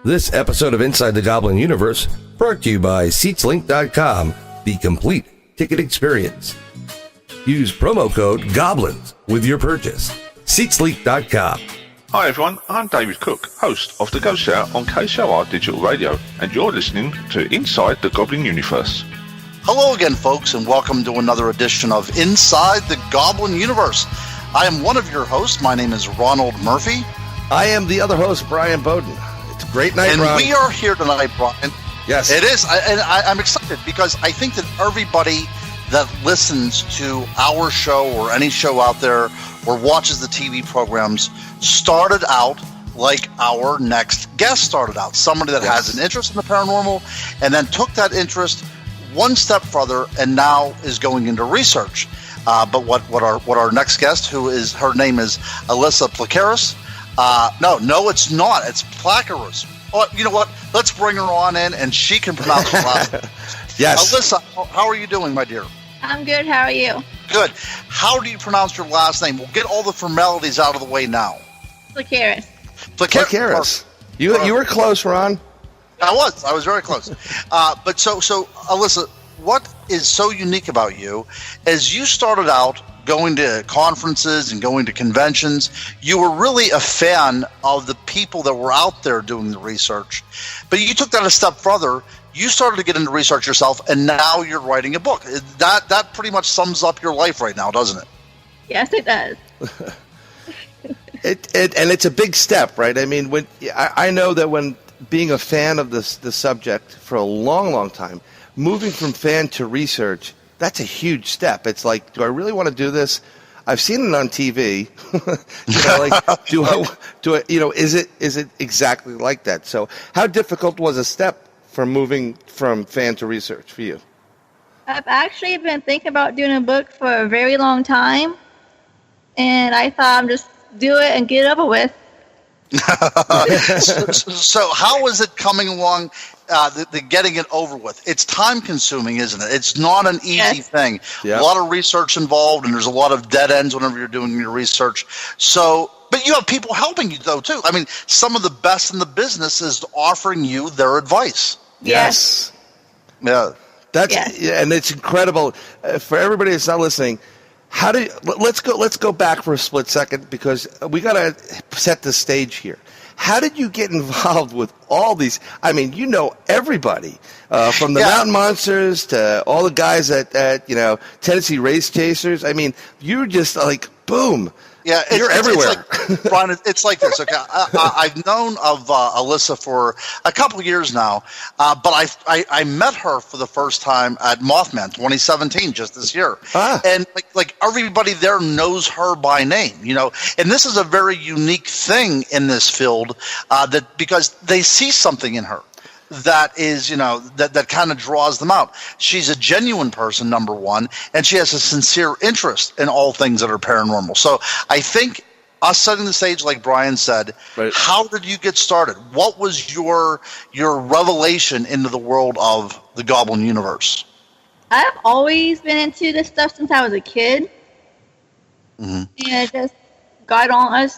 This episode of Inside the Goblin Universe brought to you by SeatsLink.com, the complete ticket experience. Use promo code GOBLINS with your purchase. SeatsLink.com. Hi everyone, I'm David Cook, host of the Ghost Hour on KSLR Digital Radio, and you're listening to Inside the Goblin Universe. Hello again, folks, and welcome to another edition of Inside the Goblin Universe. I am one of your hosts. My name is Ronald Murphy. I am the other host, Bryan Bowden. It's a great night, and Ron. We are here tonight, Bryan. Yes. It is, I'm excited because I think that everybody that listens to our show or any show out there or watches the TV programs started out like our next guest started out. Somebody that has an interest in the paranormal and then took that interest one step further and now is going into research. But what our next guest, her name is Alissa Plakaras. No, it's not. It's Plakaros. Oh, you know what? Let's bring her on in, and she can pronounce her last name. Yes. Alissa, how are you doing, my dear? I'm good. How are you? Good. How do you pronounce your last name? We'll get all the formalities out of the way now. Plakaras. Plakaras. You were close, Ron. I was very close. But so Alissa, what is so unique about you as you started out going to conferences and going to conventions, you were really a fan of the people that were out there doing the research. But you took that a step further. You started to get into research yourself, and now you're writing a book. That pretty much sums up your life right now, doesn't it? Yes, it does. And it's a big step, right? I mean, I know that when being a fan of the subject for a long, long time, moving from fan to research, that's a huge step. It's like, do I really want to do this? I've seen it on TV. Is it exactly like that? So how difficult was a step from moving from fan to research for you? I've actually been thinking about doing a book for a very long time, and I thought I'd just do it and get it over with. So how is it coming along, the getting it over with? It's time consuming, isn't it? It's not an easy thing. Yep. A lot of research involved, and there's a lot of dead ends whenever you're doing your research. So, but you have people helping you though too. I mean, some of the best in the business is offering you their advice. Yes. Yeah. And it's incredible for everybody that's not listening. Let's go back for a split second because we got to set the stage here. How did you get involved with all these? I mean, you know everybody from the Mountain Monsters to all the guys at Tennessee Race Chasers. I mean, you're just like boom. Yeah, you're everywhere. It's like, Brian, it's like this. Okay, I've known of Alissa for a couple of years now, but I met her for the first time at Mothman 2017, just this year, and like everybody there knows her by name, And this is a very unique thing in this field, that because they see something in her that is, that kind of draws them out. She's a genuine person, number one, and she has a sincere interest in all things that are paranormal. So I think us setting the stage, like Bryan said, right. How did you get started? What was your revelation into the world of the Goblin universe? I've always been into this stuff since I was a kid. Mm-hmm. And I just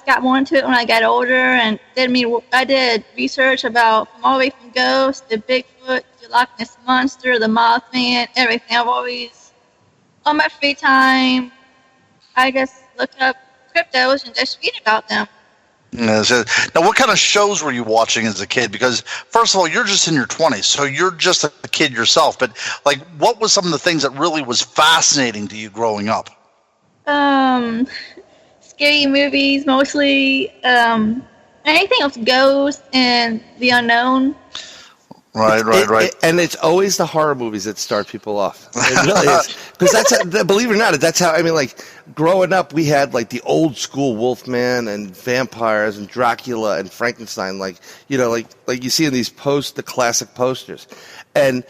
got more into it when I got older, and I did research about all the way from ghosts to Bigfoot to Loch Ness Monster, the Mothman, everything. I've always, on my free time, I just look up cryptos and just read about them. Now, what kind of shows were you watching as a kid? Because, first of all, you're just in your 20s, so you're just a kid yourself. But, what was some of the things that really was fascinating to you growing up? Scary movies, mostly. Anything else, ghosts and the unknown. Right. And it's always the horror movies that start people off. It really is. Because believe it or not, that's how, growing up, we had, the old school Wolfman and vampires and Dracula and Frankenstein, like you see in these the classic posters. And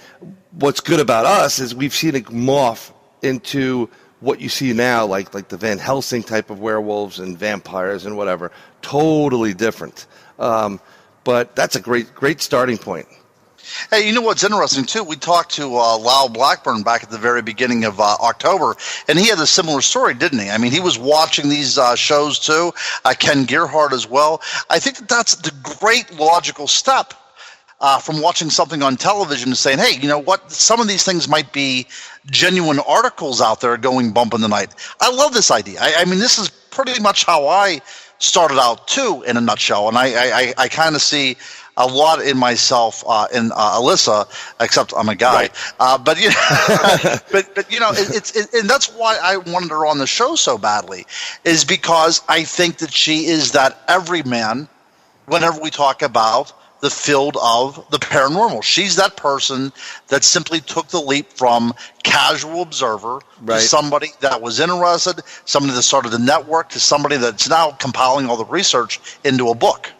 what's good about us is we've seen it morph into what you see now, like the Van Helsing type of werewolves and vampires and whatever, totally different. But that's a great starting point. Hey, you know what's interesting, too? We talked to Lyle Blackburn back at the very beginning of October, and he had a similar story, didn't he? I mean, he was watching these shows, too, Ken Gerhardt as well. I think that's the great logical step from watching something on television and saying, hey, you know what? Some of these things might be genuine articles out there going bump in the night. I love this idea. I mean, this is pretty much how I started out too, in a nutshell. And I kind of see a lot in myself in Alissa, except I'm a guy. Right. But you know, but you know, and that's why I wanted her on the show so badly, is because I think that she is that everyman. Whenever we talk about the field of the paranormal, she's that person that simply took the leap from casual observer to somebody that was interested, somebody that started the network, to somebody that's now compiling all the research into a book.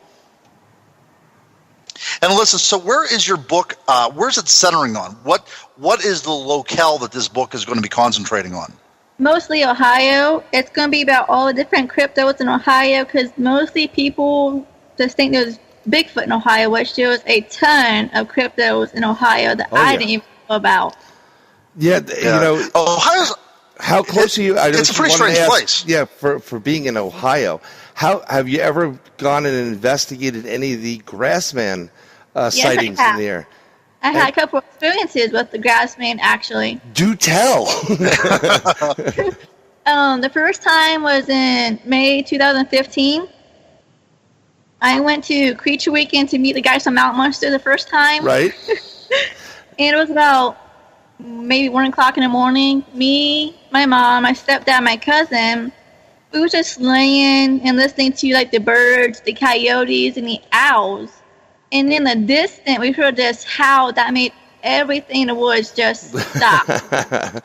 And listen, so where is your book? Where's it centering on? What is the locale that this book is going to be concentrating on? Mostly Ohio. It's going to be about all the different cryptos in Ohio, because mostly people just think there's Bigfoot in Ohio, which there was a ton of cryptos in Ohio that I didn't even know about. Yeah, you know, Ohio's. How close are you? It's a pretty strange place. Yeah, for being in Ohio. How have you ever gone and investigated any of the Grassman sightings in the air? I had a couple of experiences with the Grassman, actually. Do tell. The first time was in May 2015. I went to Creature Weekend to meet the guys from Mount Munster the first time. Right. And it was about maybe 1 o'clock in the morning. Me, my mom, my stepdad, my cousin, we were just laying and listening to like the birds, the coyotes, and the owls. And in the distance, we heard this howl that made everything in the woods just stop. The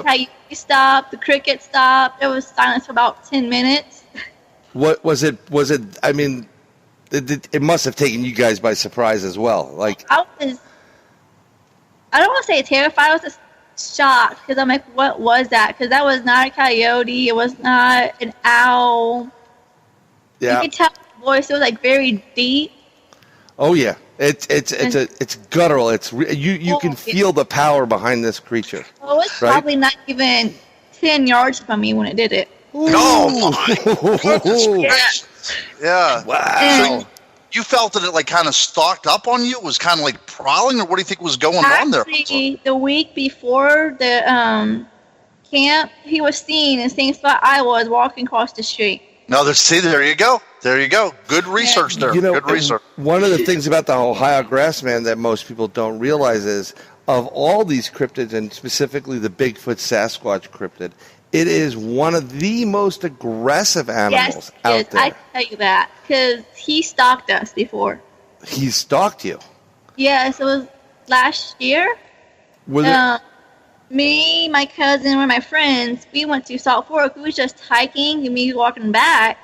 coyote stopped, the cricket stopped. It was silence for about 10 minutes. What was it? I mean, it must have taken you guys by surprise as well. Like, I don't want to say terrified. I was just shocked, because I'm like, what was that? Because that was not a coyote. It was not an owl. Yeah. You could tell the voice. It was like very deep. Oh yeah, it's guttural. You can feel the power behind this creature. Well, it was probably not even 10 yards from me when it did it. Oh my goodness. Yeah. Wow. So you felt that it like kind of stalked up on you? It was kind of like prowling, or what do you think was going on there? Actually, the week before the camp, he was seen in the same spot I was, walking across the street. No, there you go. There you go. Good research there. You know, good research. One of the things about the Ohio Grassman that most people don't realize is, of all these cryptids, and specifically the Bigfoot Sasquatch cryptid, it is one of the most aggressive animals out there. I can tell you that, because he stalked us before. He stalked you? Yes, it was last year. Me, my cousin, one of my friends, we went to Salt Fork. We was just hiking, and we were walking back,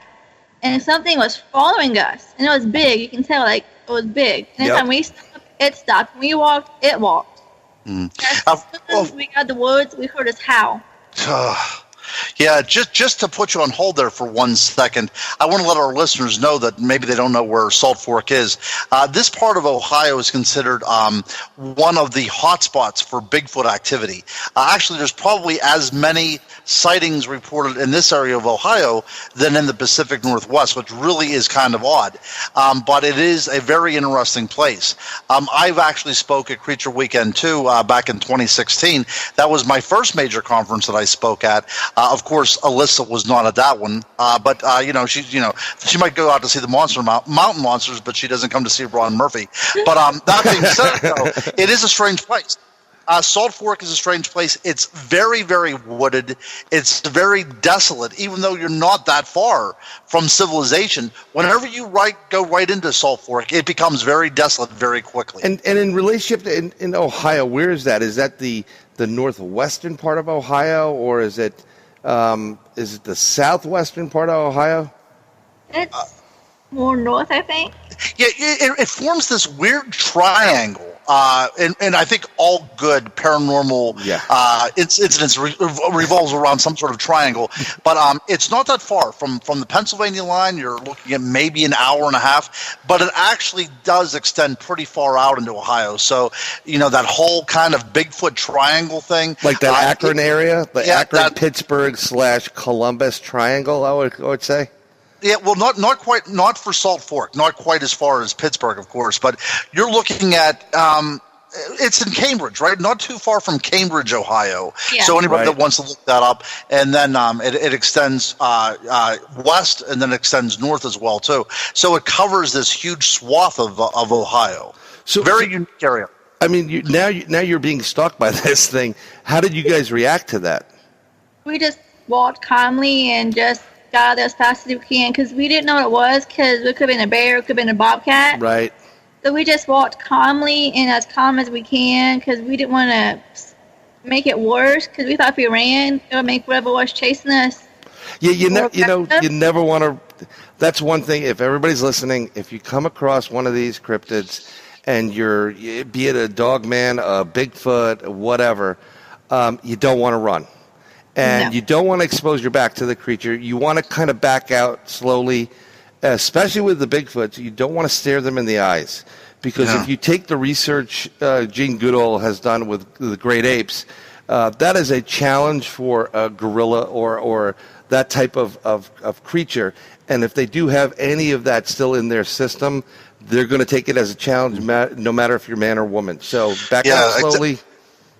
and something was following us. And it was big. You can tell, like, it was big. And every time we stopped, it stopped. When we walked, it walked. As soon as we got the woods, we heard his howl. Yeah, just to put you on hold there for 1 second, I want to let our listeners know that maybe they don't know where Salt Fork is. This part of Ohio is considered one of the hotspots for Bigfoot activity. Actually, there's probably as many sightings reported in this area of Ohio than in the Pacific Northwest, which really is kind of odd. But it is a very interesting place. I've actually spoke at Creature Weekend too back in 2016. That was my first major conference that I spoke at. Of course, Alissa was not at that one, but she might go out to see the mountain monsters, but she doesn't come to see Ron Murphy. But that being said, though, it is a strange place. Salt Fork is a strange place. It's very, very wooded. It's very desolate, even though you're not that far from civilization. Whenever you go right into Salt Fork, it becomes very desolate very quickly. And in relationship to in Ohio, where is that? Is that the northwestern part of Ohio, or is it the southwestern part of Ohio? It's more north, I think. Yeah, it forms this weird triangle. And I think all good paranormal incidents revolves around some sort of triangle. But it's not that far from the Pennsylvania line. You're looking at maybe an hour and a half, but it actually does extend pretty far out into Ohio. So, that whole kind of Bigfoot triangle thing. Like that Akron area? The Akron, Pittsburgh / Columbus triangle, I would say? Yeah, well, not quite, not for Salt Fork, not quite as far as Pittsburgh, of course, but you're looking at it's in Cambridge, right? Not too far from Cambridge, Ohio. Yeah. So anybody Right. that wants to look that up, and then it extends west and then extends north as well too. So it covers this huge swath of Ohio. So Very unique area. I mean, now you're being stalked by this thing. How did you guys react to that? We just walked calmly and just got out there as fast as we can because we didn't know what it was because it could have been a bear, it could have been a bobcat. Right. So we just walked calmly and as calm as we can because we didn't want to make it worse because we thought if we ran, it would make whatever was chasing us. Yeah, you never want to. That's one thing. If everybody's listening, if you come across one of these cryptids, and be it a dog man, a Bigfoot, whatever, you don't want to run. And you don't want to expose your back to the creature. You want to kind of back out slowly, especially with the Bigfoots. You don't want to stare them in the eyes. Because if you take the research Gene Goodall has done with the great apes, that is a challenge for a gorilla or that type of creature. And if they do have any of that still in their system, they're going to take it as a challenge, no matter if you're man or woman. So back out slowly.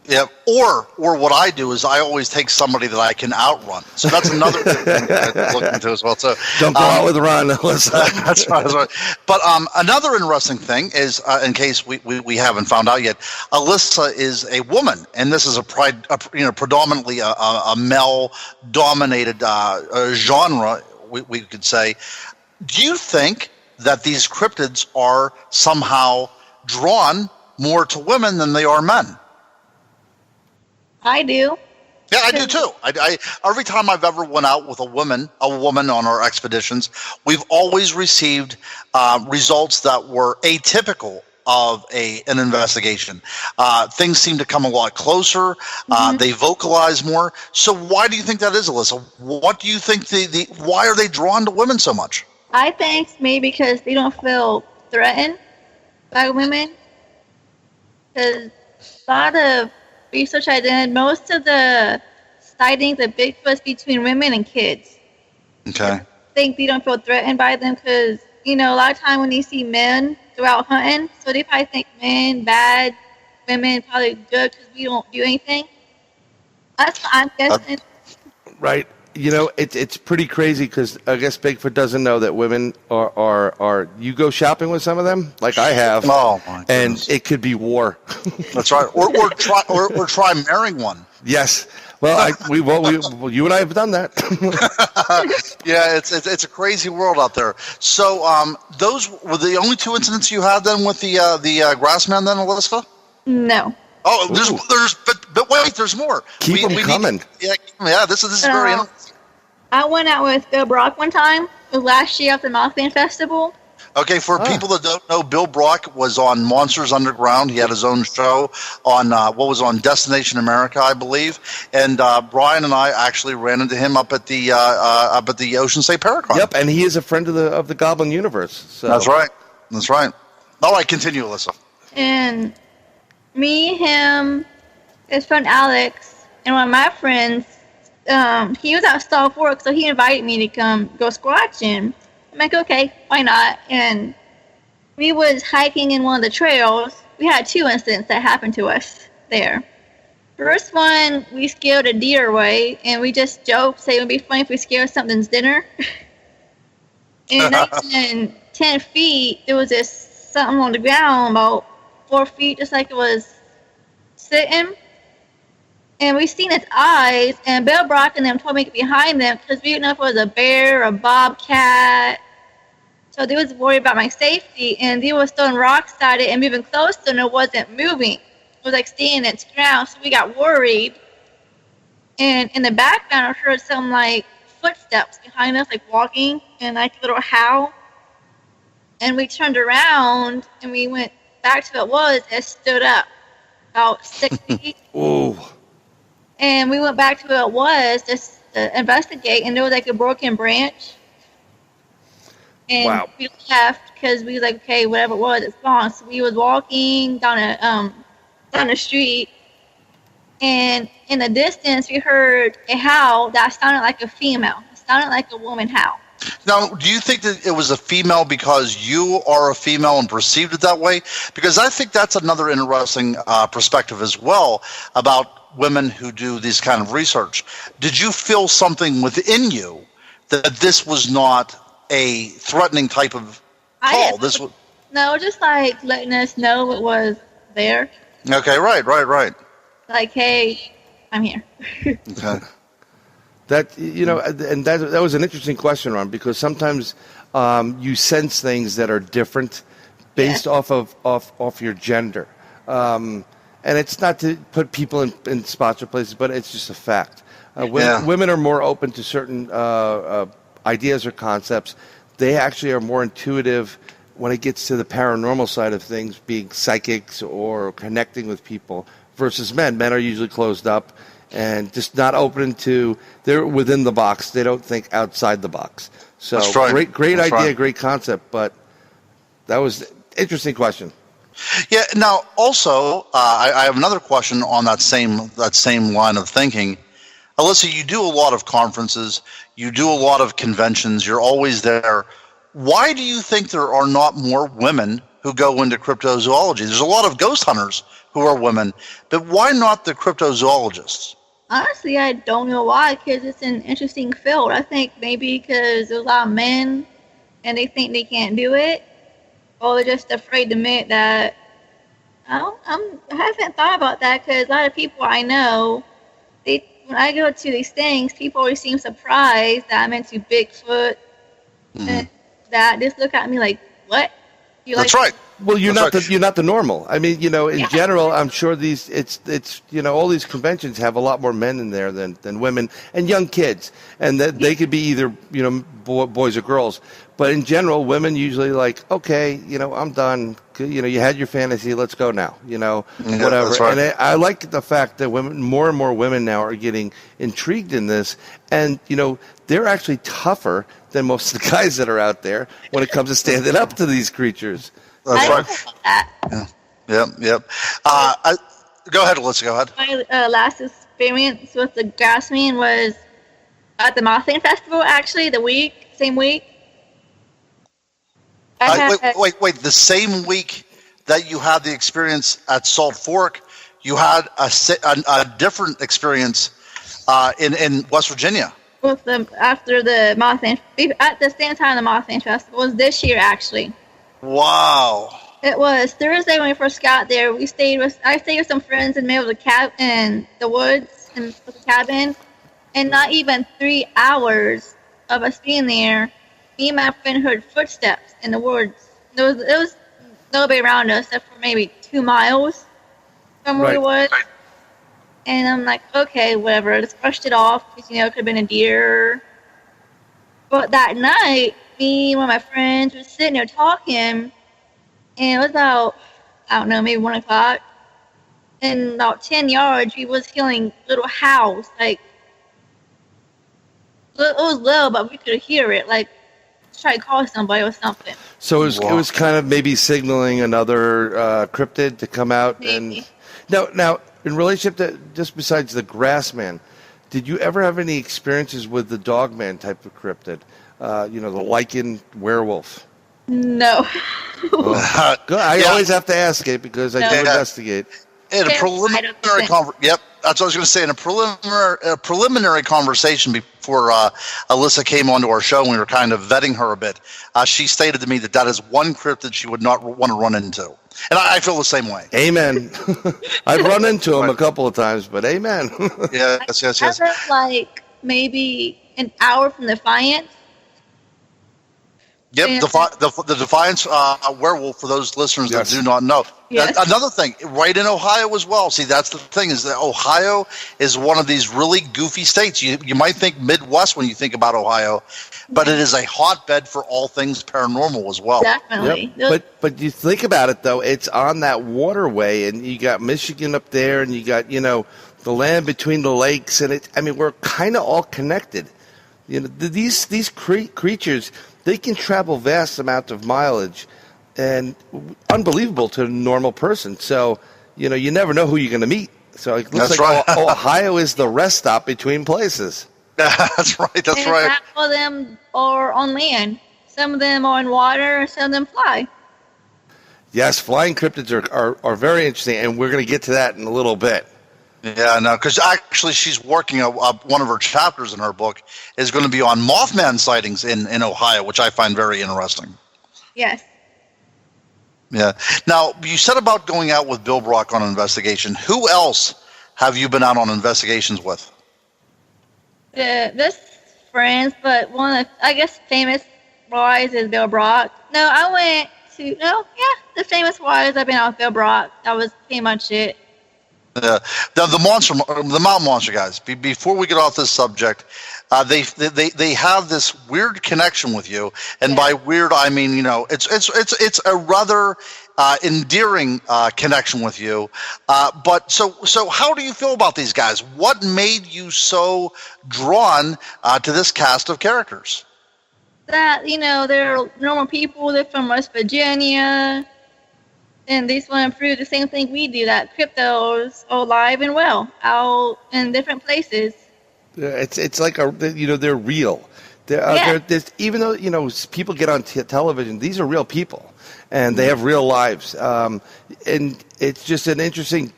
Yeah, or what I do is I always take somebody that I can outrun. So that's another thing to look into as well. So don't go out with Ron, Alissa. That's right. But another interesting thing is, in case we haven't found out yet, Alissa is a woman, and this is predominantly a male-dominated genre. We could say. Do you think that these cryptids are somehow drawn more to women than they are men? I do. Yeah, I do too. I every time I've ever went out with a woman on our expeditions, we've always received results that were atypical of an investigation. Things seem to come a lot closer. They vocalize more. So why do you think that is, Alissa? What do you think why are they drawn to women so much? I think maybe because they don't feel threatened by women. Because a lot of research I did, most of the sightings of Bigfoot between women and kids. Okay. I think they don't feel threatened by them because, a lot of time when they see men go out hunting, so they probably think men bad, women probably good because we don't do anything. That's what I'm guessing. Right. It's pretty crazy because I guess Bigfoot doesn't know that women are. You go shopping with some of them, like I have. Oh my goodness. And it could be war. That's right. Or try marrying one. Yes. Well, you and I have done that. Yeah, it's a crazy world out there. So, those were the only two incidents you had then with the Grassman then, Alissa? No. Oh, but wait, there's more. Keep them coming. This is very interesting. I went out with Bill Brock one time. It was last year at the Mothman Festival. Okay, for people that don't know, Bill Brock was on Monsters Underground. He had his own show on Destination America, I believe. And Bryan and I actually ran into him up at the Ocean State Paracon. Yep, and he is a friend of the Goblin universe. So. That's right. All right, continue, Alissa. And me, him, his friend Alex, and one of my friends, he was at Salt Fork, so he invited me to come go squatching. I'm like, okay, why not? And we was hiking in one of the trails. We had two incidents that happened to us there. First one, we scared a deer away, and we just joked, say it would be funny if we scared something's dinner. And then 10 feet, there was this something on the ground about 4 feet, just like it was sitting. And we seen its eyes, and Bill Brock and them told me to get behind them because we didn't know if it was a bear or a bobcat. So they was worried about my safety, and they was throwing rocks at it and moving closer, and it wasn't moving. It was like staying in its ground, so we got worried. And in the background, I heard some like footsteps behind us, like walking, and like a little howl. And we turned around, and we went back to what it stood up about 6 feet. Oh. And we went back to where it was just to investigate, and there was like a broken branch. And we left because we was like, okay, whatever it was, it's gone. So we was walking down the street, and in the distance we heard a howl that sounded like a female. It sounded like a woman howl. Now, do you think that it was a female because you are a female and perceived it that way? Because I think that's another interesting perspective as well about women who do this kind of research. Did you feel something within you that this was not a threatening type of call? No, just like letting us know it was there. Okay, right. Like, hey, I'm here. Okay. That and that was an interesting question, Ron, because sometimes you sense things that are different based off your gender, and it's not to put people in spots or places, but it's just a fact. Women are more open to certain ideas or concepts. They actually are more intuitive when it gets to the paranormal side of things, being psychics or connecting with people, versus men. Men are usually closed up and just not open to, they're within the box. They don't think outside the box. So that's right. Great that's idea, right. Great concept, but that was an interesting question. Yeah. Now, also, I have another question on that same line of thinking. Alissa, you do a lot of conferences. You do a lot of conventions. You're always there. Why do you think there are not more women who go into cryptozoology? There's a lot of ghost hunters who are women, but why not the cryptozoologists? Honestly, I don't know why, because it's an interesting field. I think maybe because there's a lot of men and they think they can't do it, or they're just afraid to admit that. I haven't thought about that, because a lot of people I know, when I go to these things, people always seem surprised that I'm into Bigfoot, and that just look at me like, what? That's right. Well, you're not the normal. I mean, in general, I'm sure it's all these conventions have a lot more men in there than women and young kids, and that they could be either boys or girls. But in general, women usually like, okay, I'm done. You had your fantasy, let's go now. Whatever. That's right. And I like the fact that more and more women now are getting intrigued in this, and they're actually tougher than most of the guys that are out there when it comes to standing up to these creatures. That's right. That. Yep. Go ahead, Alissa. Go ahead. My last experience with the Grassman was at the Mothman Festival, actually, same week. Wait. The same week that you had the experience at Salt Fork, you had a different experience in West Virginia. After the Mothman, at the same time the Mothman Festival was this year, actually. Wow. It was Thursday when we first got there. I stayed with some friends in the middle of the woods and with the cabin, and not even 3 hours of us being there, me and my friend heard footsteps in the woods. There was nobody around us except for maybe 2 miles from where we was. And I'm like, okay, whatever. I just brushed it off because it could have been a deer. But that night, me and one of my friends were sitting there talking, and it was about, I don't know, maybe 1 o'clock. And about 10 yards, we was hearing little howls. Like, it was low, but we could hear it. Like, try to call somebody or something. So it was kind of maybe signaling another cryptid to come out. Maybe. And now, in relationship to, just besides the Grassman, did you ever have any experiences with the Dogman type of cryptid? The lichen werewolf? No. Good. I always have to ask it because I do investigate. In a preliminary yep, that's what I was going to say. In a preliminary conversation before Alissa came onto our show, and we were kind of vetting her a bit, she stated to me that is one cryptid she would not want to run into. And I feel the same way. Amen. I've run into him a couple of times, but amen. Yes. I live like maybe an hour from Defiance. Yep, the Defiance werewolf, for those listeners that do not know. Yes. Another thing, right in Ohio as well. See, that's the thing, is that Ohio is one of these really goofy states. You might think Midwest when you think about Ohio, but it is a hotbed for all things paranormal as well. Definitely. Yep. But you think about it, though, it's on that waterway, and you got Michigan up there, and you got, the land between the lakes, and we're kind of all connected. These creatures, they can travel vast amounts of mileage, and unbelievable to a normal person. So, you never know who you're going to meet. So it looks That's like right. Ohio is the rest stop between places. That's right. That's and right. half of them are on land. Some of them are in water. Some of them fly. Yes, flying cryptids are very interesting, and we're going to get to that in a little bit. Yeah, no, because actually she's working one of her chapters in her book is going to be on Mothman sightings in Ohio, which I find very interesting. Yes. Yeah. Now, you said about going out with Bill Brock on an investigation. Who else have you been out on investigations with? This friends, but one of the, I guess, famous wise is Bill Brock. No, I went to the famous wise. I've been out with Bill Brock. That was pretty much it. The mountain monster guys. Before we get off this subject, they have this weird connection with you, and by weird I mean it's a rather endearing connection with you. But so how do you feel about these guys? What made you so drawn to this cast of characters? That they're normal people. They're from West Virginia. And they just want to prove the same thing we do, that cryptos are alive and well out in different places. It's like they're real. There's, even though people get on television, these are real people, and they have real lives. And it's just an interesting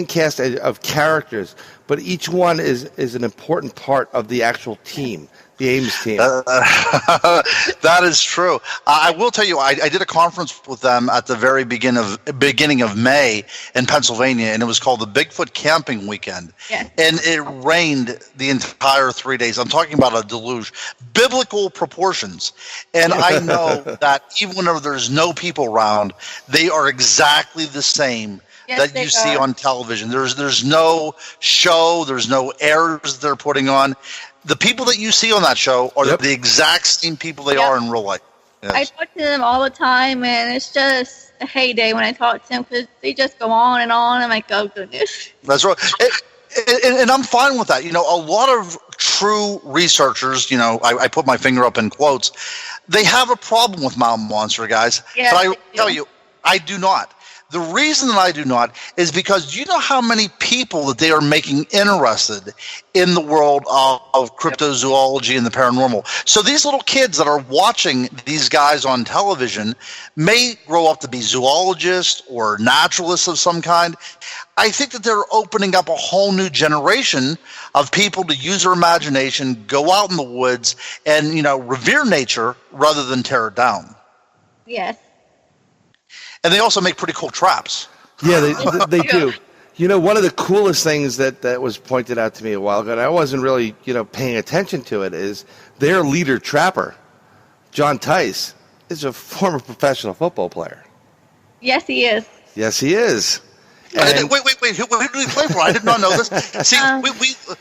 cast of characters, but each one is an important part of the actual team. The Ames team. That is true. I will tell you, I did a conference with them at the very beginning of May in Pennsylvania, and it was called the Bigfoot Camping Weekend. Yeah. And it rained the entire 3 days. I'm talking about a deluge, biblical proportions. And I know that even whenever there's no people around, they are exactly the same. Yes, that you see on television. There's no show. There's no airs they're putting on. The people that you see on that show are the exact same people they are in real life. Yes. I talk to them all the time, and it's just a heyday when I talk to them because they just go on and on. I'm like, oh, goodness. That's right. And I'm fine with that. A lot of true researchers, I put my finger up in quotes, they have a problem with mountain monster guys. Yes, but I tell you, I do not. The reason that I do not is because you know how many people that they are making interested in the world of cryptozoology and the paranormal. So these little kids that are watching these guys on television may grow up to be zoologists or naturalists of some kind. I think that they're opening up a whole new generation of people to use their imagination, go out in the woods, and revere nature rather than tear it down. Yes. And they also make pretty cool traps. Yeah, they do. One of the coolest things that was pointed out to me a while ago, and I wasn't really, paying attention to it, is their leader trapper, John Tice, is a former professional football player. Yes, he is. Yes, he is. Wait. Who did he play for? I did not know this. See,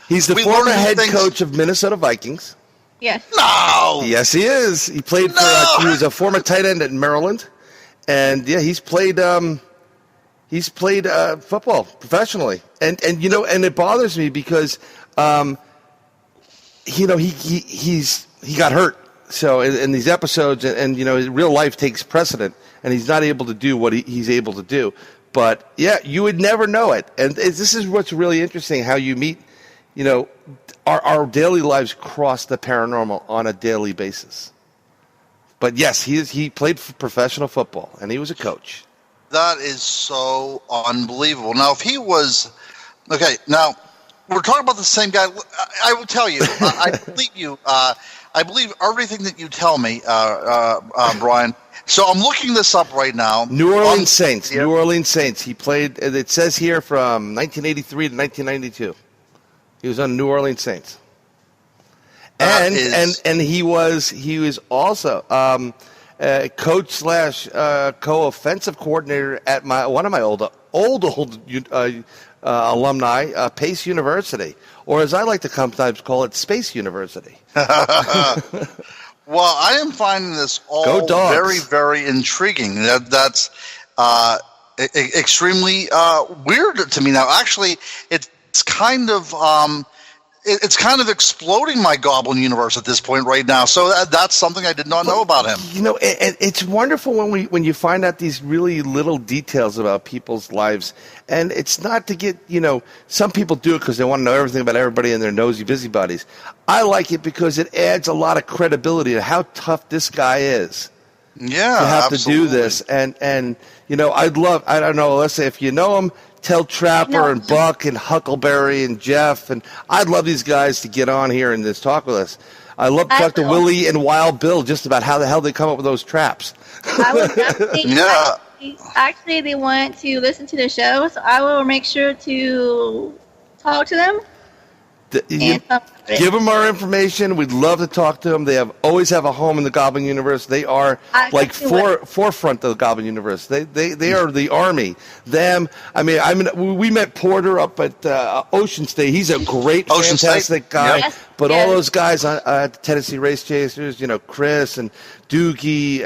he's the former head coach of Minnesota Vikings. Yes. No. Yes, he is. He played he was a former tight end at Maryland. And he's played football professionally, and it bothers me because he got hurt. So in these episodes, and real life takes precedent, and he's not able to do what he's able to do. But you would never know it, and this is what's really interesting: how you meet, our daily lives cross the paranormal on a daily basis. But yes, he played professional football, and he was a coach. That is so unbelievable. Now, if he was okay, now we're talking about the same guy. I will tell you, I believe you. I believe everything that you tell me, Bryan. So I'm looking this up right now. New Orleans Saints. New Orleans Saints. He played. It says here from 1983 to 1992. He was on New Orleans Saints. And he was also coach / co-offensive coordinator at one of my old alumni, Pace University, or as I like to sometimes call it, Space University. Well, I am finding this all very, very intriguing. That's extremely weird to me now. Actually, it's kind of it's kind of exploding my Goblin universe at this point right now. So that's something I did not know about him. You know, and it's wonderful when you find out these really little details about people's lives. And it's not to get, some people do it because they want to know everything about everybody and they're nosy busybodies. I like it because it adds a lot of credibility to how tough this guy is. Yeah, to have absolutely. to do this. And I'd love, I don't know, let's say if you know him, tell Trapper and Buck and Huckleberry and Jeff, and I'd love these guys to get on here and just talk with us. I love to talk to Willie and Wild Bill just about how the hell they come up with those traps. I would definitely. Yeah. Actually, they want to listen to the show, so I will make sure to talk to them. Give them our information. We'd love to talk to them. They always have a home in the Goblin universe. They are forefront of the Goblin universe. They are the army. Them. We met Porter up at Ocean State. He's a great, fantastic guy. Yes. But all those guys at the Tennessee Race Chasers, Chris and Doogie.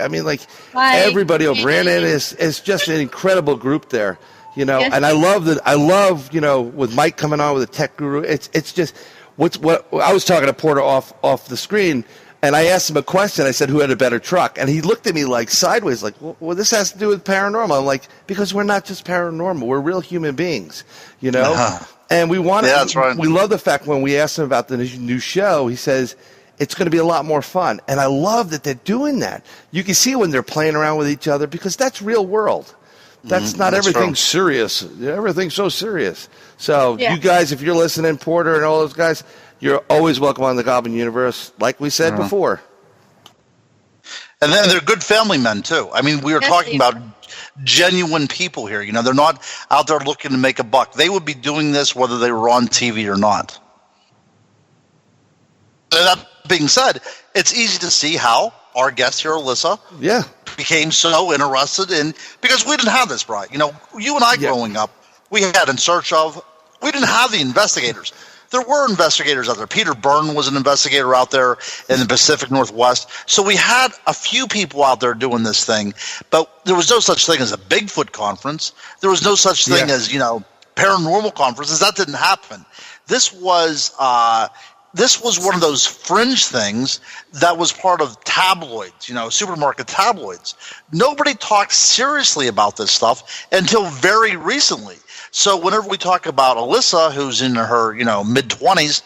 Everybody over. Brandon is just an incredible group there. Yes. And I love that. I love, with Mike coming on with a tech guru. It's just what I was talking to Porter off the screen, and I asked him a question. I said, "Who had a better truck?" And he looked at me like sideways, like, "Well, this has to do with paranormal." I'm like, "Because we're not just paranormal. We're real human beings, Uh-huh. And we want. Yeah, that's right. We love the fact when we asked him about the new show, he says it's going to be a lot more fun, and I love that they're doing that. You can see when they're playing around with each other because that's real world. That's not everything serious. Everything's so serious. So you guys, if you're listening, Porter and all those guys, you're always welcome on the Goblin universe, like we said before. And then they're good family men, too. We are talking about genuine people here. They're not out there looking to make a buck. They would be doing this whether they were on TV or not. And that being said, it's easy to see how our guest here, Alissa, became so interested in, because we didn't have this, Bryan. You and I growing up, we didn't have the investigators. There were investigators out there. Peter Byrne was an investigator out there in the Pacific Northwest. So we had a few people out there doing this thing, but there was no such thing as a Bigfoot conference. There was no such thing as, paranormal conferences. That didn't happen. This was one of those fringe things that was part of tabloids, supermarket tabloids. Nobody talked seriously about this stuff until very recently. So whenever we talk about Alissa, who's in her, mid-20s,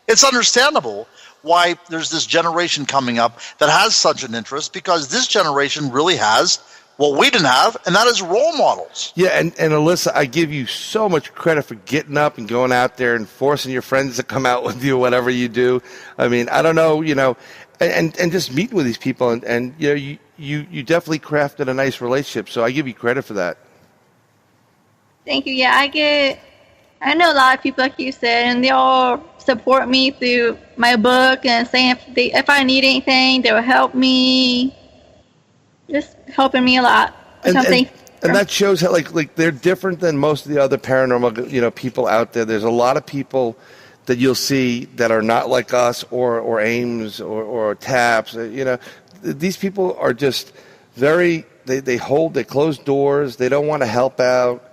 it's understandable why there's this generation coming up that has such an interest, because this generation really has what we didn't have, and that is role models. Yeah, and Alissa, I give you so much credit for getting up and going out there and forcing your friends to come out with you, whatever you do. I don't know, and just meeting with these people, and you definitely crafted a nice relationship, so I give you credit for that. Thank you. Yeah, I know a lot of people, like you said, and they all support me through my book and saying if I need anything, they will help me. Just helping me a lot. And that shows how like they're different than most of the other paranormal people out there. There's a lot of people that you'll see that are not like us or Ames or Taps. These people are just very they close doors. They don't want to help out.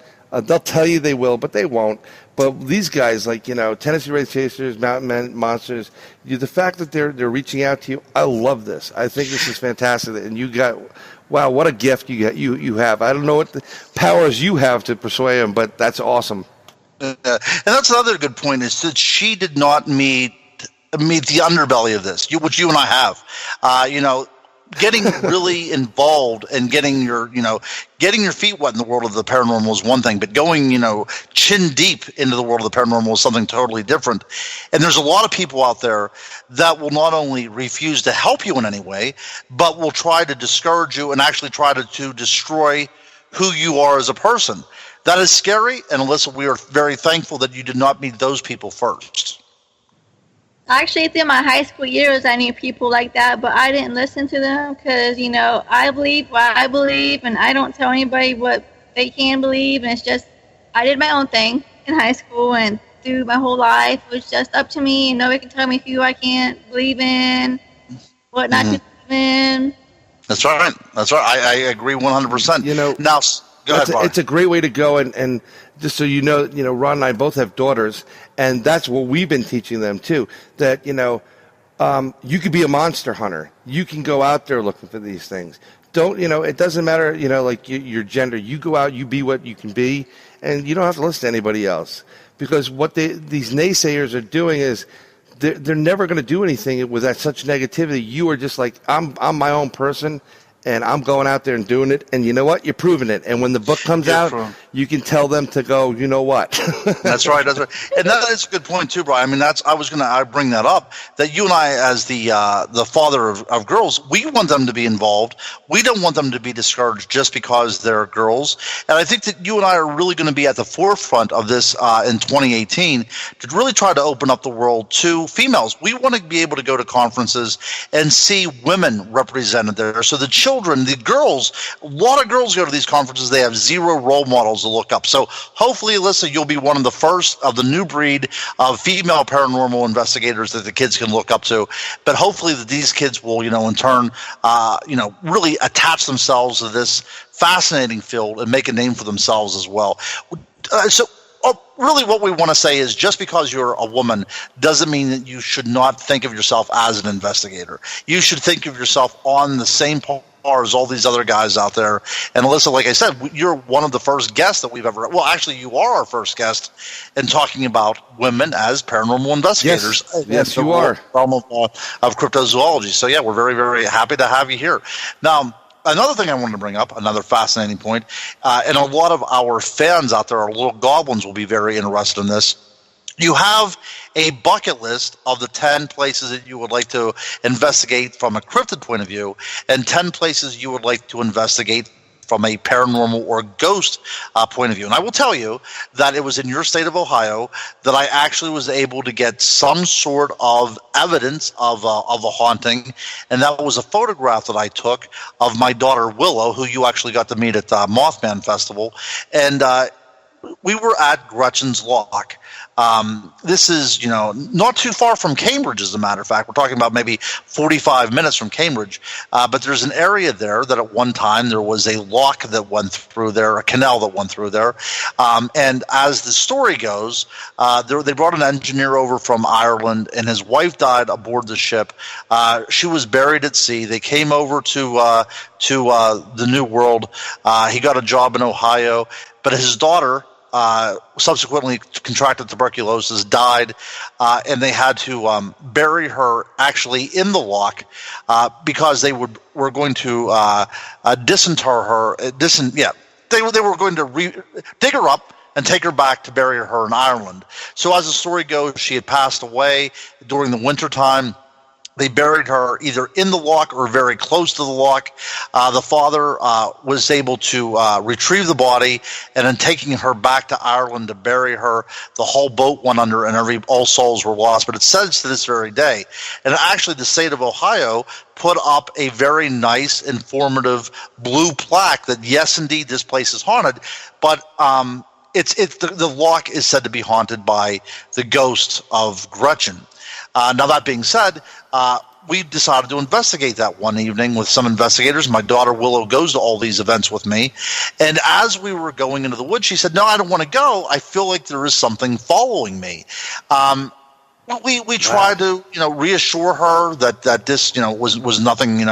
They'll tell you they will, but they won't. But these guys, like Tennessee Race Chasers, Mountain Men, Monsters, the fact that they're reaching out to you, I love this. I think this is fantastic. And you got, wow, what a gift you have. I don't know what the powers you have to persuade them, but that's awesome. And that's another good point, is that she did not meet the underbelly of this, which you and I have. Getting really involved and getting your feet wet in the world of the paranormal is one thing, but going, chin deep into the world of the paranormal is something totally different. And there's a lot of people out there that will not only refuse to help you in any way, but will try to discourage you and actually try to destroy who you are as a person. That is scary. And Alissa, we are very thankful that you did not meet those people first. Actually, through my high school years, I knew people like that, but I didn't listen to them because, I believe what I believe, and I don't tell anybody what they can believe. And it's just, I did my own thing in high school and through my whole life. It was just up to me, and nobody can tell me who I can't believe in, what not to believe in. That's right. I agree 100%. Now, go ahead, Bryan. It's a great way to go, and just so Ron and I both have daughters, And that's what we've been teaching them too, that, you could be a monster hunter. You can go out there looking for these things. Don't, it doesn't matter, like your gender. You go out, you be what you can be, and you don't have to listen to anybody else. Because what these naysayers are doing is they're never going to do anything with that such negativity. You are just like, I'm my own person, and I'm going out there and doing it. And you know what? You're proving it. And when the book comes out, you can tell them to go, you know what? That's right. And that is a good point too, Brian. I mean, I bring that up, that you and I, as the father of girls, we want them to be involved. We don't want them to be discouraged just because they're girls. And I think that you and I are really going to be at the forefront of this in 2018 to really try to open up the world to females. We want to be able to go to conferences and see women represented there. So the children, the girls, a lot of girls go to these conferences. They have zero role models to look up. So hopefully, Alissa, you'll be one of the first of the new breed of female paranormal investigators that the kids can look up to. But hopefully that these kids will, in turn, really attach themselves to this fascinating field and make a name for themselves as well. Really what we want to say is, just because you're a woman doesn't mean that you should not think of yourself as an investigator. You should think of yourself on the same par as all these other guys out there. And Alissa, like I said, you're one of the first guests that we've ever – well, actually, you are our first guest in talking about women as paranormal investigators. Yes, you are. Of cryptozoology. So, yeah, we're very, very happy to have you here. Now – another thing I wanted to bring up, another fascinating point, and a lot of our fans out there, our little goblins, will be very interested in this. You have a bucket list of the 10 places that you would like to investigate from a cryptid point of view, and 10 places you would like to investigate from a paranormal or ghost point of view. And I will tell you that it was in your state of Ohio that I actually was able to get some sort of evidence of a haunting, and that was a photograph that I took of my daughter Willow, who you actually got to meet at Mothman Festival. And we were at Gretchen's Lock. This is, not too far from Cambridge, as a matter of fact. We're talking about maybe 45 minutes from Cambridge. But there's an area there that at one time there was a lock that went through there, a canal that went through there. And as the story goes, they brought an engineer over from Ireland, and his wife died aboard the ship. She was buried at sea. They came over to the New World. He got a job in Ohio, but his daughter subsequently contracted tuberculosis, died, and they had to bury her actually in the lock because they were going to disinter her. They were going to dig her up and take her back to bury her in Ireland. So as the story goes, she had passed away during the wintertime. They buried her either in the lock or very close to the lock. The father was able to retrieve the body, and in taking her back to Ireland to bury her, the whole boat went under and all souls were lost. But it says to this very day. And actually, the state of Ohio put up a very nice, informative blue plaque that, yes, indeed, this place is haunted. But the lock is said to be haunted by the ghost of Gretchen. Now, that being said, we decided to investigate that one evening with some investigators. My daughter Willow goes to all these events with me. And as we were going into the woods, she said, "No, I don't want to go. I feel like there is something following me." We tried to, reassure her that this, was nothing,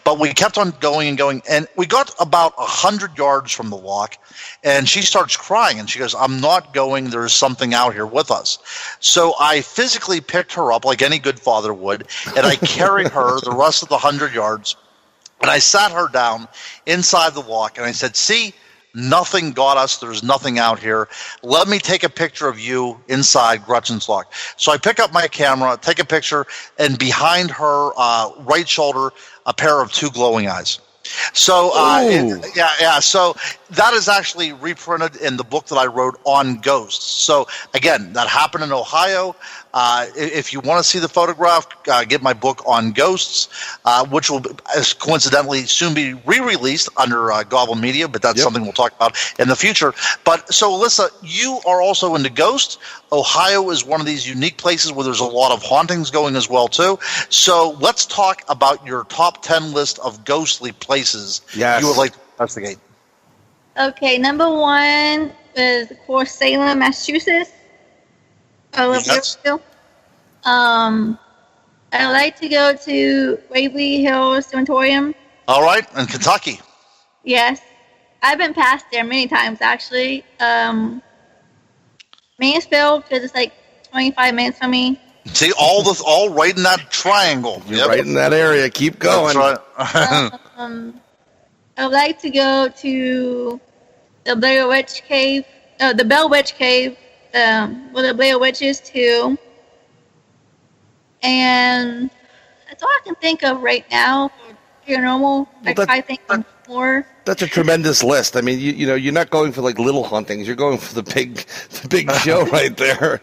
but we kept on going and going. And we got about 100 yards from the lock, and she starts crying, and she goes, "I'm not going. There's something out here with us." So I physically picked her up like any good father would, and I carried her the rest of the 100 yards, and I sat her down inside the lock, and I said, "See, nothing got us. There's nothing out here. Let me take a picture of you inside Gretchen's Lock." So I pick up my camera, take a picture, and behind her right shoulder, a pair of two glowing eyes. So, so that is actually reprinted in the book that I wrote on ghosts. So, again, that happened in Ohio. If you want to see the photograph, get my book on ghosts, which will coincidentally soon be re-released under Goblin Media, but that's something we'll talk about in the future. But so, Alissa, you are also into ghosts. Ohio is one of these unique places where there's a lot of hauntings going as well, too. So let's talk about your top 10 list of ghostly places you would like to investigate. Okay, number one is, of course, Salem, Massachusetts. I love Yes. Riverville. I like to go to Waverly Hills Sanatorium. All right, in Kentucky. Yes. I've been past there many times, actually. Mansfield, because it's like 25 minutes from me. See, all right in that triangle. You're right in that area. Keep going. That's right. I would like to go to the Blair Witch Cave, the Bell Witch Cave, where the Blair Witch is too. And that's all I can think of right now for paranormal. I try to think of more. That's a tremendous list. I mean, you know, you're not going for like little hauntings. You're going for the big show right there.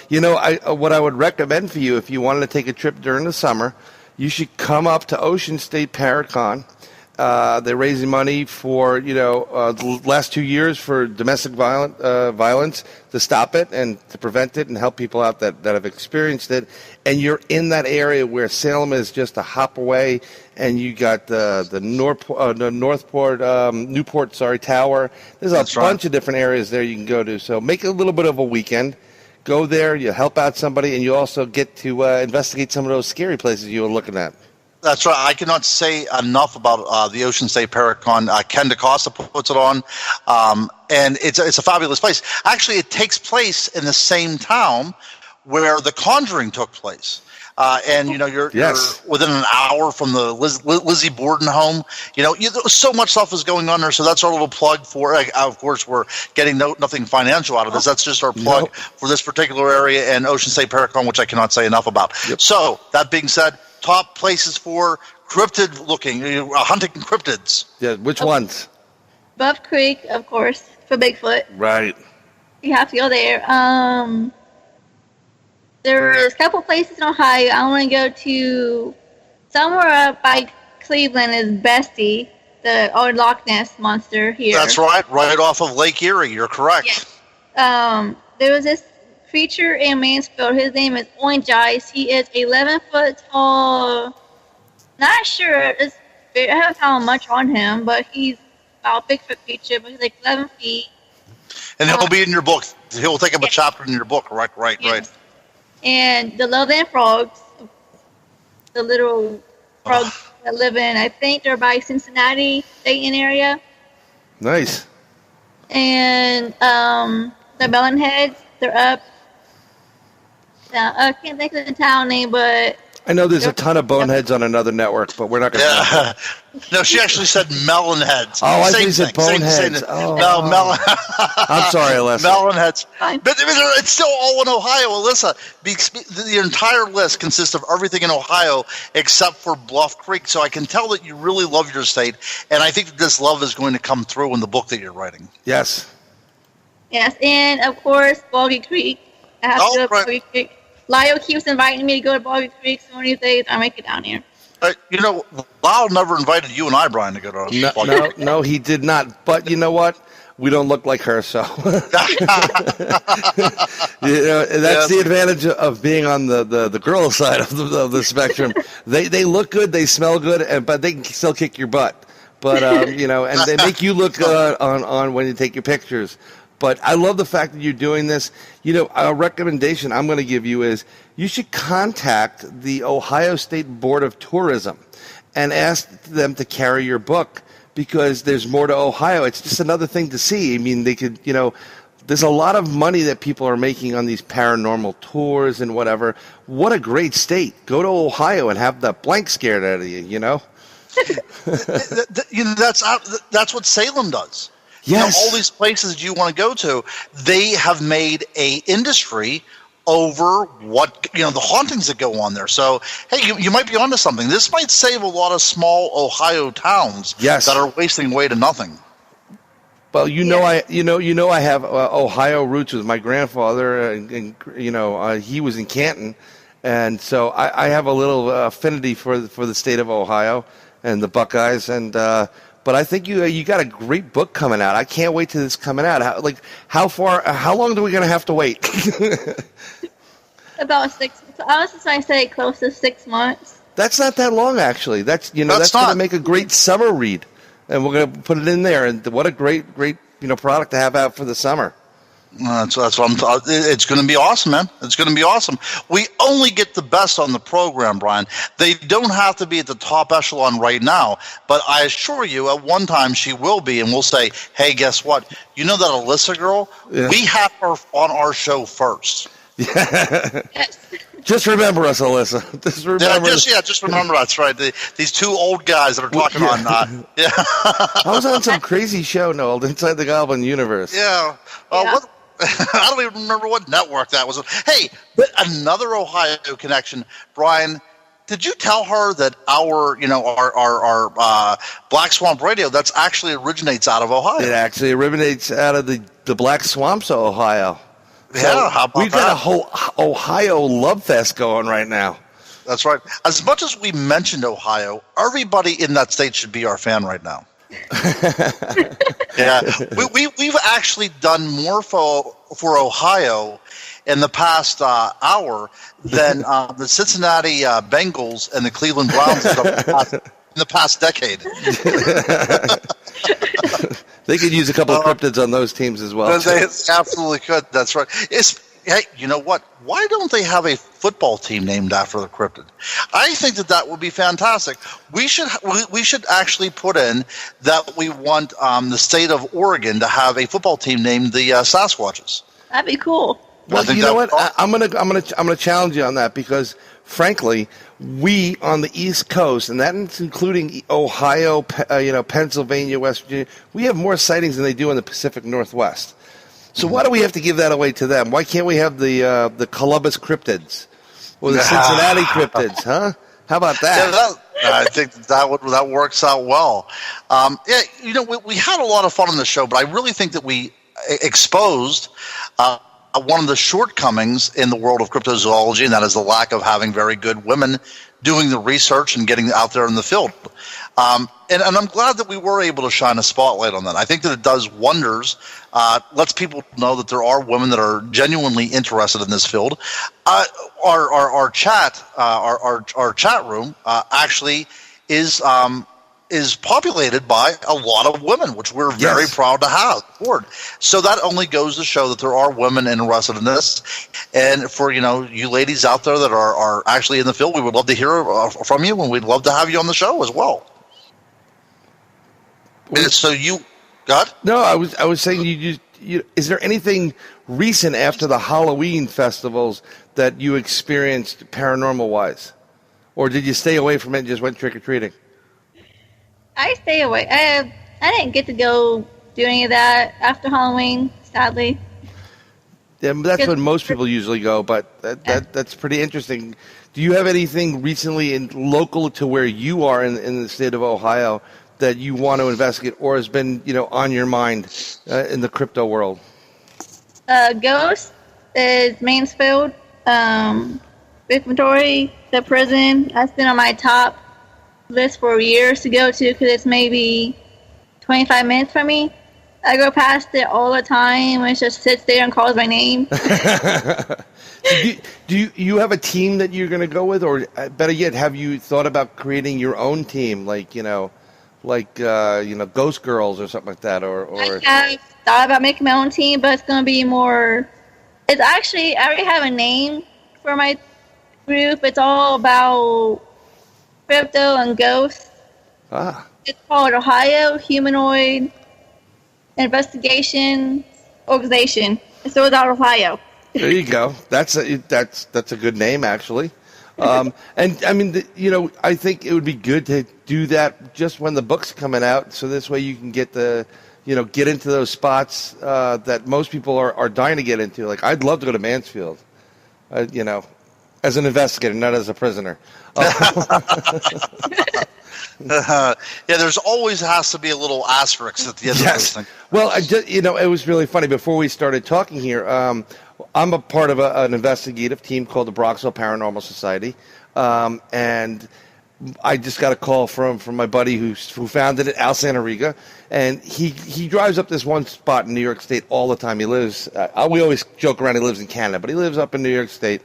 You know, what I would recommend for you if you wanted to take a trip during the summer, you should come up to Ocean State Paracon. They're raising money for, you know, the last 2 years for domestic violence to stop it and to prevent it and help people out that have experienced it. And you're in that area where Salem is just a hop away, and you got the Newport Tower. There's a bunch of different areas there you can go to. So make it a little bit of a weekend. Go there, you help out somebody, and you also get to investigate some of those scary places you were looking at. That's right. I cannot say enough about the Ocean State Paracon. Ken DaCosta puts it on, and it's a fabulous place. Actually, it takes place in the same town where The Conjuring took place. And you know you're within an hour from the Lizzie Borden home. You know, so much stuff is going on there. So that's our little plug for. Of course, we're getting nothing financial out of this. That's just our plug for this particular area and Ocean State Paracon, which I cannot say enough about. Yep. So that being said, top places for cryptid looking, hunting cryptids. Yeah, which ones? Buff Creek, of course, for Bigfoot. Right. You have to go there. There's a couple places in Ohio. I want to go to somewhere up by Cleveland is Bestie, the old Loch Ness monster here. That's right off of Lake Erie. You're correct. Yes. There was this creature in Mansfield. His name is Orange Eyes. He is 11 foot tall. Not sure. I haven't found much on him, but he's about a Bigfoot creature. But he's like 11 feet. And he'll be in your book. He'll take up a chapter in your book. Right. And the Loveland frogs, the little frogs that live in, I think they're by Cincinnati, Dayton area. Nice. And the melonheads, they're up. I can't think of the town name, but I know there's a ton of boneheads on another network, but we're not going to. No, she actually said melonheads. Oh, I think she said boneheads. No, melon. I'm sorry, Alissa. Melonheads. But it's still all in Ohio, Alissa. The entire list consists of everything in Ohio except for Bluff Creek. So I can tell that you really love your state, and I think that this love is going to come through in the book that you're writing. Yes. Yes, and of course, Boggy Creek. I have to go to Boggy Creek. Lyle keeps inviting me to go to Boggy Creek, so one of these days I make it down here. You know, Lyle never invited you and I, Bryan, to go to Boggy Creek. No, he did not. But you know what? We don't look like her, so that's the advantage of being on the girl side of the spectrum. They look good, they smell good, but they can still kick your butt. But you know, and they make you look good on when you take your pictures. But I love the fact that you're doing this. You know, a recommendation I'm going to give you is you should contact the Ohio State Board of Tourism and ask them to carry your book, because there's more to Ohio. It's just another thing to see. I mean, they could, you know, there's a lot of money that people are making on these paranormal tours and whatever. What a great state. Go to Ohio and have the blank scared out of you, you know? That's what Salem does. Yes. You know, all these places you want to go to, they have made a industry over what, you know, the hauntings that go on there. So, hey, you might be onto something. This might save a lot of small Ohio towns that are wasting away to nothing. Well, I have Ohio roots with my grandfather, and you know, he was in Canton, and so I have a little affinity for the state of Ohio and the Buckeyes, and but I think you got a great book coming out. I can't wait till this coming out. How long are we going to have to wait? About 6. Honestly, I say close to 6 months. That's not that long, actually. That's going to make a great summer read, and we're going to put it in there. And what a great product to have out for the summer. That's what it's going to be awesome, man. It's going to be awesome. We only get the best on the program, Bryan. They don't have to be at the top echelon right now, but I assure you, at one time she will be, and we'll say, "Hey, guess what? You know that Alissa girl? Yeah. We have her on our show first." Yeah. Just remember us, Alissa. Just remember. Just remember us. Right? These two old guys that are talking on. Yeah. I was on some crazy show, Noel, inside the Goblin universe. Yeah. What? I don't even remember what network that was. Hey, another Ohio connection, Bryan. Did you tell her that our Black Swamp Radio that's actually originates out of Ohio? It actually originates out of the Black Swamps of Ohio. So yeah, how about we've got a whole Ohio love fest going right now. That's right. As much as we mentioned Ohio, everybody in that state should be our fan right now. Yeah, we've actually done more for Ohio in the past hour than the Cincinnati Bengals and the Cleveland Browns in the past decade. They could use a couple of cryptids on those teams as well. They absolutely could. That's right. Hey, you know what? Why don't they have a football team named after the cryptid? I think that would be fantastic. We should actually put in that we want the state of Oregon to have a football team named the Sasquatches. That'd be cool. Well, you know what? I'm gonna challenge you on that because, frankly, we on the East Coast, and that's including Ohio, Pennsylvania, West Virginia, we have more sightings than they do in the Pacific Northwest. So why do we have to give that away to them? Why can't we have the Columbus cryptids or the Cincinnati cryptids? Huh? How about that? Yeah, I think that works out well. We had a lot of fun on the show, but I really think that we exposed one of the shortcomings in the world of cryptozoology, and that is the lack of having very good women doing the research and getting out there in the field. And I'm glad that we were able to shine a spotlight on that. I think that it does wonders. Lets people know that there are women that are genuinely interested in this field. Our chat room actually is populated by a lot of women, which we're very proud to have. So that only goes to show that there are women interested in this. And for you ladies out there that are actually in the field, we would love to hear from you, and we'd love to have you on the show as well. So you got? No, I was saying you. Is there anything recent after the Halloween festivals that you experienced paranormal wise, or did you stay away from it and just went trick or treating? I stay away. I didn't get to go do any of that after Halloween, sadly. Yeah, that's when most people usually go, but that's pretty interesting. Do you have anything recently local to where you are in the state of Ohio that you want to investigate or has been on your mind in the crypto world? Ghost is Mansfield. Inventory, the prison. That's been on my top list for years to go to because it's maybe 25 minutes from me. I go past it all the time and it just sits there and calls my name. Do you have a team that you're going to go with, or better yet, have you thought about creating your own team, like Ghost Girls or something like that? Or I have thought about making my own team, but it's going to be more. It's actually I already have a name for my group. It's all about crypto and ghosts. It's called Ohio Humanoid Investigation Organization. So it's out of Ohio. There you go. That's a good name, actually. And I mean, I think it would be good to do that just when the book's coming out, so this way you can get get into those spots that most people are dying to get into. Like, I'd love to go to Mansfield, as an investigator, not as a prisoner. There's always has to be a little asterisk at the end of this thing. Well, it was really funny. Before we started talking here, I'm a part of an investigative team called the Bronxville Paranormal Society, and I just got a call from my buddy who founded it, Al Santoriga, and he drives up this one spot in New York State all the time. He lives, we always joke around he lives in Canada, but he lives up in New York State,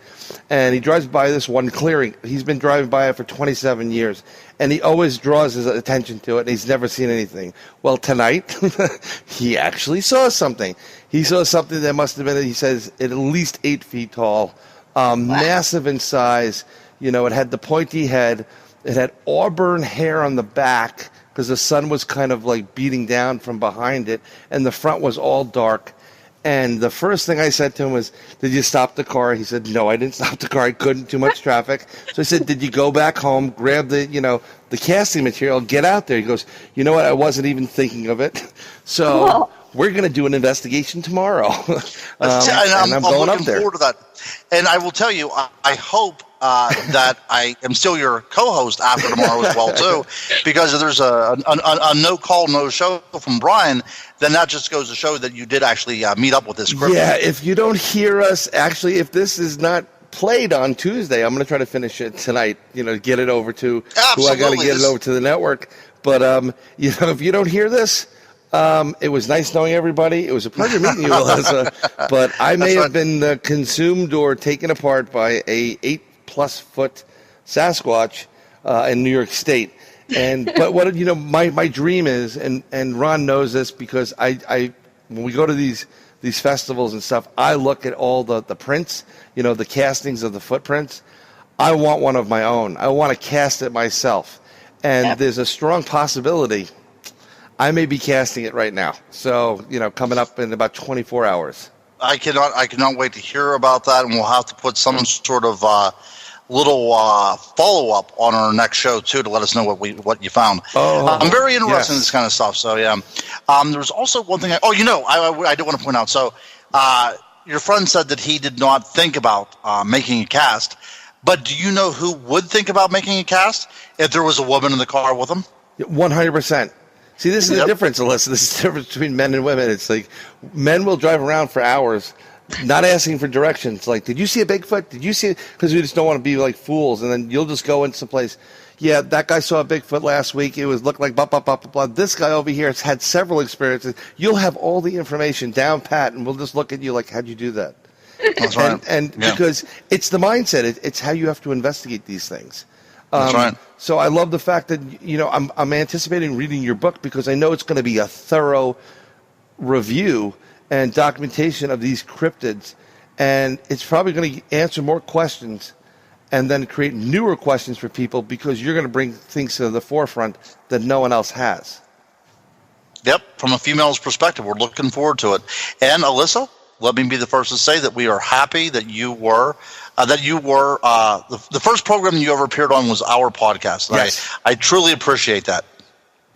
and he drives by this one clearing. He's been driving by it for 27 years, and he always draws his attention to it, and he's never seen anything. Well, tonight, he actually saw something. He saw something that must have been, he says, at least 8 feet tall, massive in size. You know, it had the pointy head. It had auburn hair on the back because the sun was kind of like beating down from behind it, and the front was all dark. And the first thing I said to him was, "Did you stop the car?" He said, "No, I didn't stop the car. I couldn't. Too much traffic." So I said, "Did you go back home, grab the casting material, get out there?" He goes, "You know what? I wasn't even thinking of it." So Cool. we're going to do an investigation tomorrow. And I'm going looking up there. forward to that. And I will tell you, I hope that I am still your co-host after tomorrow as well too, because if there's a no call, no show from Bryan, then that just goes to show that you did actually meet up with this cryptid. Yeah, if you don't hear us, actually, if this is not played on Tuesday, I'm going to try to finish it tonight, get it over to who I got to get it over to the network. But, if you don't hear this, it was nice knowing everybody. It was a pleasure meeting you, Alissa. But I may have been consumed or taken apart by a 8+ foot Sasquatch in New York State. But what my dream is, and Ron knows this because I when we go to these festivals and stuff, I look at all the prints, the castings of the footprints. I want one of my own. I want to cast it myself, and there's a strong possibility I may be casting it right now. So coming up in about 24 hours. I cannot wait to hear about that, and we'll have to put some sort of little follow-up on our next show too to let us know what you found. I'm very interested in this kind of stuff. So yeah, there was also one thing. I do want to point out. So your friend said that he did not think about making a cast, but do you know who would think about making a cast if there was a woman in the car with him? 100%. See, this is the difference, Alissa. This is the difference between men and women. It's like men will drive around for hours not asking for directions. Like, did you see a Bigfoot? Did you see it? Because we just don't want to be like fools. And then you'll just go into some place. Yeah, that guy saw a Bigfoot last week. It looked like blah, blah, blah, blah, blah. This guy over here has had several experiences. You'll have all the information down pat, and we'll just look at you like, how'd you do that? That's right. And because it's the mindset. It's how you have to investigate these things. That's right. So I love the fact that, I'm anticipating reading your book because I know it's going to be a thorough review and documentation of these cryptids. And it's probably going to answer more questions and then create newer questions for people because you're going to bring things to the forefront that no one else has. Yep. From a female's perspective, we're looking forward to it. And Alissa, let me be the first to say that we are happy that you were the first program you ever appeared on was our podcast. Yes. I truly appreciate that.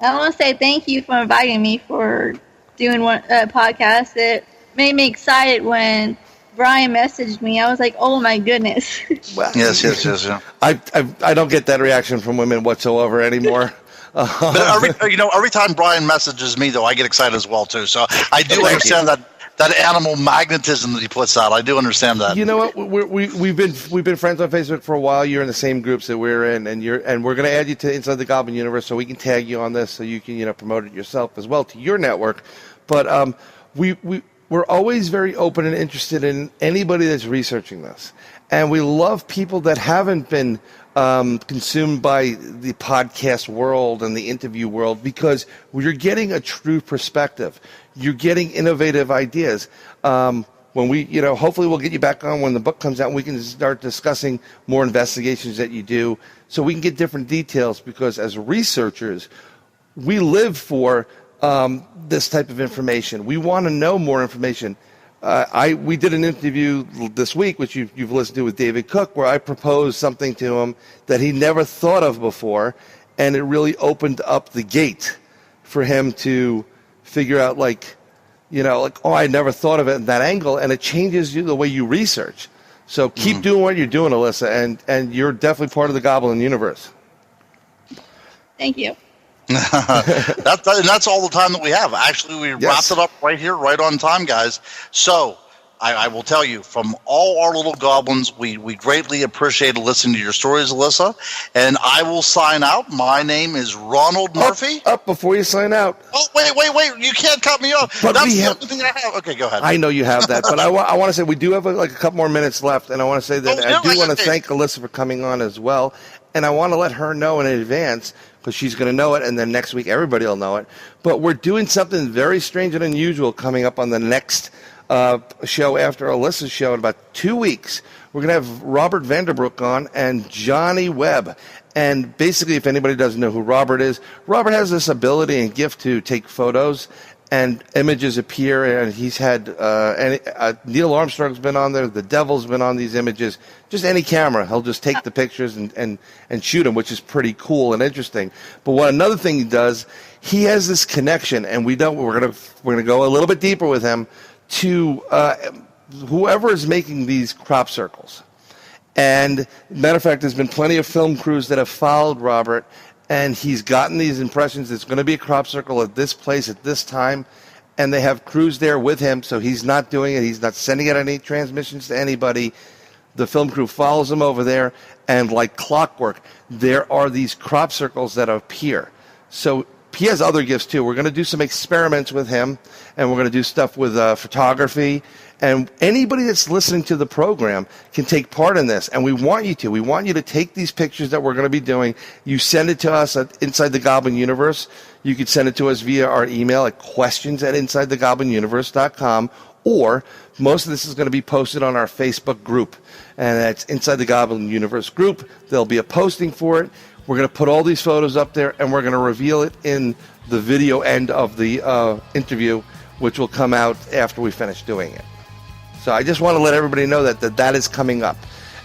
I want to say thank you for inviting me for doing one podcast. It made me excited when Bryan messaged me. I was like, "Oh my goodness!" Well, yes. I don't get that reaction from women whatsoever anymore. But every time Bryan messages me, though, I get excited as well too. So I do understand that animal magnetism that he puts out. I do understand that. You know what? We've been friends on Facebook for a while. You're in the same groups that we're in, and we're going to add you to Inside the Goblin Universe so we can tag you on this so you can promote it yourself as well to your network. But we're always very open and interested in anybody that's researching this, and we love people that haven't been consumed by the podcast world and the interview world because you're getting a true perspective. You're getting innovative ideas. When we, hopefully we'll get you back on when the book comes out and we can start discussing more investigations that you do so we can get different details because as researchers, we live for this type of information. We want to know more information. We did an interview this week, which you've listened to with David Cook, where I proposed something to him that he never thought of before, and it really opened up the gate for him to figure out, I never thought of it in that angle, and it changes the way you research. So keep doing what you're doing, Alissa, and you're definitely part of the Goblin universe. Thank you. That's all the time that we have. Actually, we wrapped it up right here, right on time, guys. So I will tell you, from all our little goblins, we greatly appreciate listening to your stories, Alissa. And I will sign out. My name is Ronald Murphy. Up before you sign out. Oh, wait. You can't cut me off. But That's the only thing I have. Okay, go ahead. I know you have that, but I want to say we do have a couple more minutes left, and I want to say that I do want to thank Alissa for coming on as well. And I want to let her know in advance, because she's going to know it, and then next week everybody will know it. But we're doing something very strange and unusual coming up on the next show after Alissa's show in about 2 weeks. We're going to have Robert Vanderbroek on and Johnny Webb. And basically, if anybody doesn't know who Robert is, Robert has this ability and gift to take photos, and images appear, and he's had Neil Armstrong's been on there, the Devil's been on these images, just any camera. He'll just take the pictures and shoot them, which is pretty cool and interesting. But another thing he does, he has this connection, and we're gonna go a little bit deeper with him to whoever is making these crop circles. And matter of fact, there's been plenty of film crews that have followed Robert, and he's gotten these impressions. There's going to be a crop circle at this place at this time, and they have crews there with him, so he's not doing it. He's not sending out any transmissions to anybody. The film crew follows him over there, and like clockwork, there are these crop circles that appear. So he has other gifts too. We're going to do some experiments with him, and we're going to do stuff with photography. And anybody that's listening to the program can take part in this, and we want you to. We want you to take these pictures that we're going to be doing. You send it to us at Inside the Goblin Universe. You can send it to us via our email at questions@insidethegoblinuniverse.com, or most of this is going to be posted on our Facebook group, and that's Inside the Goblin Universe group. There'll be a posting for it. We're going to put all these photos up there, and we're going to reveal it in the video end of the interview, which will come out after we finish doing it. So I just want to let everybody know that is coming up.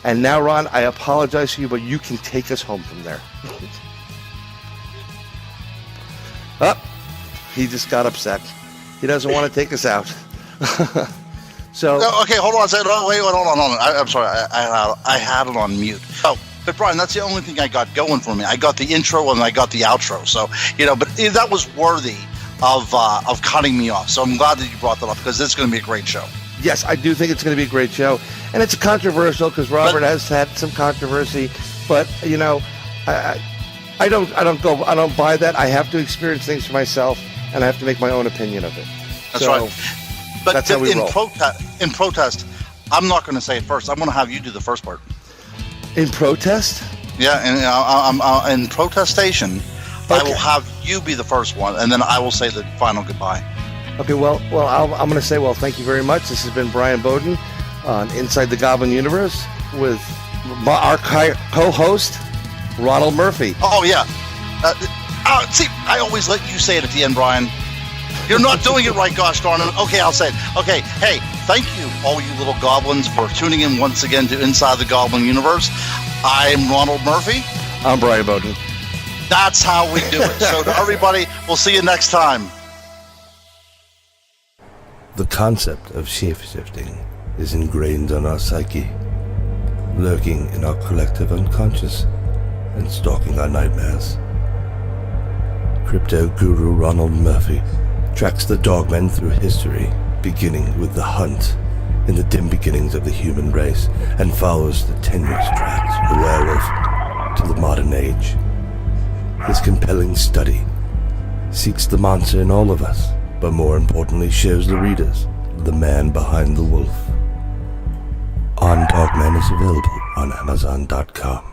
And now, Ron, I apologize to you, but you can take us home from there. He just got upset. He doesn't want to take us out. So okay, hold on a second. Hold on. I'm sorry. I had it on mute. Oh, but Bryan, that's the only thing I got going for me. I got the intro and I got the outro. So, but that was worthy of cutting me off. So I'm glad that you brought that up, because it's going to be a great show. Yes, I do think it's going to be a great show, and it's controversial because Robert has had some controversy. But I don't buy that. I have to experience things for myself, and I have to make my own opinion of it. That's right. But that's how we roll. In protest, I'm not going to say it first. I'm going to have you do the first part. In protest? Yeah, and in protestation, okay. I will have you be the first one, and then I will say the final goodbye. Okay, well, I'm going to say, thank you very much. This has been Bryan Bowden on Inside the Goblin Universe with our co-host, Ronald Murphy. Oh, yeah. See, I always let you say it at the end, Bryan. You're not doing it right, gosh darn it. Okay, I'll say it. Okay, hey, thank you, all you little goblins, for tuning in once again to Inside the Goblin Universe. I'm Ronald Murphy. I'm Bryan Bowden. That's how we do it. So to everybody, we'll see you next time. The concept of shape-shifting is ingrained on our psyche, lurking in our collective unconscious and stalking our nightmares. Crypto guru Ronald Murphy tracks the dogmen through history, beginning with the hunt in the dim beginnings of the human race, and follows the tenuous tracks of the werewolf to the modern age. His compelling study seeks the monster in all of us, but more importantly shows the readers the man behind the wolf. On Dogman is available on Amazon.com.